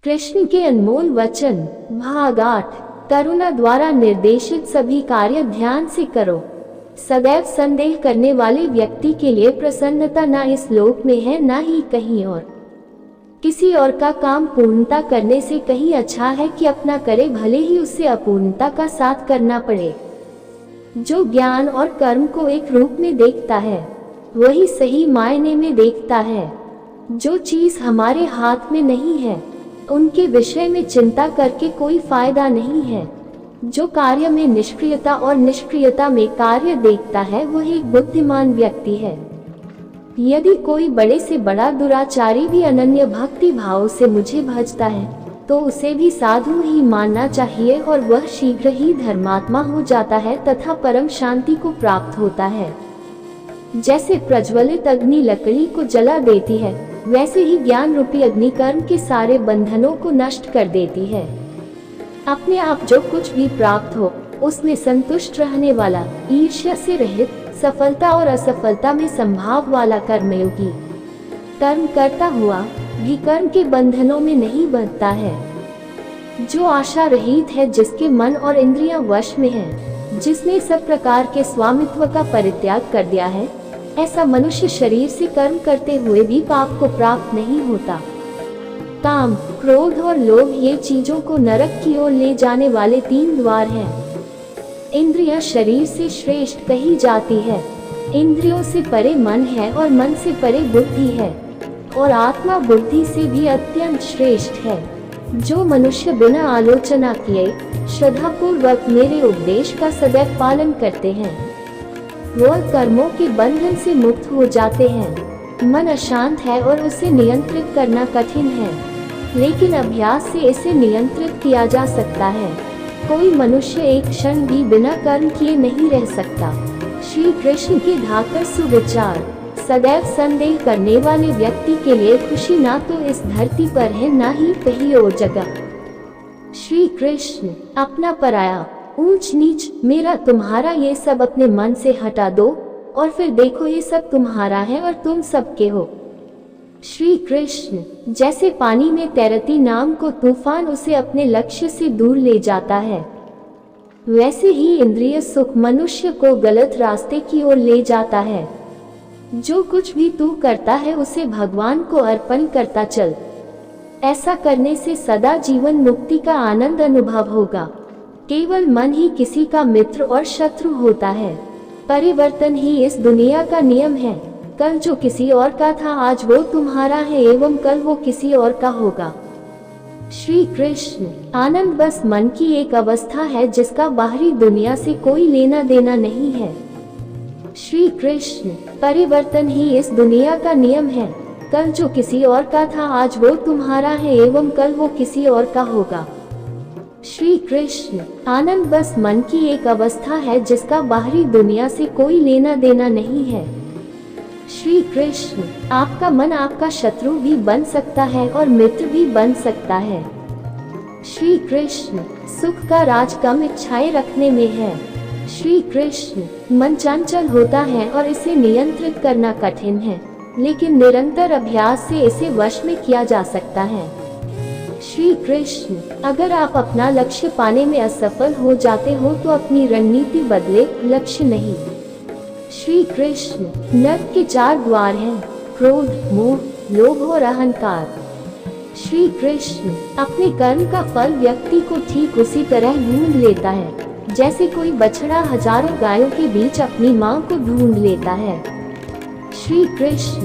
कृष्ण के अनमोल वचन। भाग 8। करुणा द्वारा निर्देशित सभी कार्य ध्यान से करो। सदैव संदेह करने वाले व्यक्ति के लिए प्रसन्नता न इस लोक में है न ही कहीं और। किसी और का काम पूर्णता करने से कहीं अच्छा है कि अपना करे, भले ही उससे अपूर्णता का साथ करना पड़े। जो ज्ञान और कर्म को एक रूप में देखता है वही सही मायने में देखता है। जो चीज हमारे हाथ में नहीं है उनके विषय में चिंता करके कोई फायदा नहीं है। जो कार्य में निष्क्रियता और निष्क्रियता में कार्य देखता है वह एक बुद्धिमान व्यक्ति है। यदि कोई बड़े से बड़ा दुराचारी भी अनन्य भक्ति भाव से मुझे भजता है तो उसे भी साधु ही मानना चाहिए और वह शीघ्र ही धर्मात्मा हो जाता है तथा परम शांति को प्राप्त होता है। जैसे प्रज्वलित अग्नि लकड़ी को जला देती है, वैसे ही ज्ञान रूपी अग्नि कर्म के सारे बंधनों को नष्ट कर देती है। अपने आप जो कुछ भी प्राप्त हो उसमें संतुष्ट रहने वाला, ईर्ष्या से रहित, सफलता और असफलता में संभाव वाला कर्मयोगी कर्म करता हुआ भी कर्म के बंधनों में नहीं बंधता है। जो आशा रहित है, जिसके मन और इंद्रियां वश में है, जिसने सब प्रकार के स्वामित्व का परित्याग कर दिया है, ऐसा मनुष्य शरीर से कर्म करते हुए भी पाप को प्राप्त नहीं होता। काम, क्रोध और लोभ ये चीजों को नरक की ओर ले जाने वाले 3 द्वार हैं। इंद्रियां शरीर से श्रेष्ठ कही जाती है। इंद्रियों से परे मन है और मन से परे बुद्धि है, और आत्मा बुद्धि से भी अत्यंत श्रेष्ठ है। जो मनुष्य बिना आलोचना किए श्रद्धा पूर्वक मेरे उपदेश का सदैव पालन करते हैं वह कर्मों के बंधन से मुक्त हो जाते हैं। मन अशांत है और उसे नियंत्रित करना कठिन है, लेकिन अभ्यास से इसे नियंत्रित किया जा सकता है। कोई मनुष्य एक क्षण भी बिना कर्म किए नहीं रह सकता। श्री कृष्ण के धाकर सुविचार। सदैव संदेह करने वाले व्यक्ति के लिए खुशी ना तो इस धरती पर है ना ही कहीं और जगह। श्री कृष्ण। अपना पराया, ऊंच नीच, मेरा तुम्हारा ये सब अपने मन से हटा दो और फिर देखो ये सब तुम्हारा है और तुम सबके हो। श्री कृष्ण। जैसे पानी में तैरती नाव को तूफान उसे अपने लक्ष्य से दूर ले जाता है, वैसे ही इंद्रिय सुख मनुष्य को गलत रास्ते की ओर ले जाता है। जो कुछ भी तू करता है उसे भगवान को अर्पण करता चल। ऐसा करने से सदा जीवन मुक्ति का आनंद अनुभव होगा। केवल मन ही किसी का मित्र और शत्रु होता है। परिवर्तन ही इस दुनिया का नियम है। कल जो किसी और का था आज वो तुम्हारा है एवं कल वो किसी और का होगा। श्री कृष्ण। आनंद बस मन की एक अवस्था है जिसका बाहरी दुनिया से कोई लेना देना नहीं है। श्री कृष्ण। परिवर्तन ही इस दुनिया का नियम है। कल जो किसी और का था आज वो तुम्हारा है एवं कल वो किसी और का होगा। श्री कृष्ण। आनंद बस मन की एक अवस्था है जिसका बाहरी दुनिया से कोई लेना देना नहीं है। श्री कृष्ण। आपका मन आपका शत्रु भी बन सकता है और मित्र भी बन सकता है। श्री कृष्ण। सुख का राज कम इच्छाएं रखने में है। श्री कृष्ण। मन चंचल होता है और इसे नियंत्रित करना कठिन है, लेकिन निरंतर अभ्यास से इसे वश में किया जा सकता है। श्री कृष्ण। अगर आप अपना लक्ष्य पाने में असफल हो जाते हो तो अपनी रणनीति बदले, लक्ष्य नहीं। श्री कृष्ण। नर्क के 4 द्वार हैं: क्रोध, मोह, लोभ और अहंकार। श्री कृष्ण। अपने कर्म का फल व्यक्ति को ठीक उसी तरह ढूंढ लेता है जैसे कोई बछड़ा हजारों गायों के बीच अपनी मां को ढूंढ लेता है। श्री कृष्ण।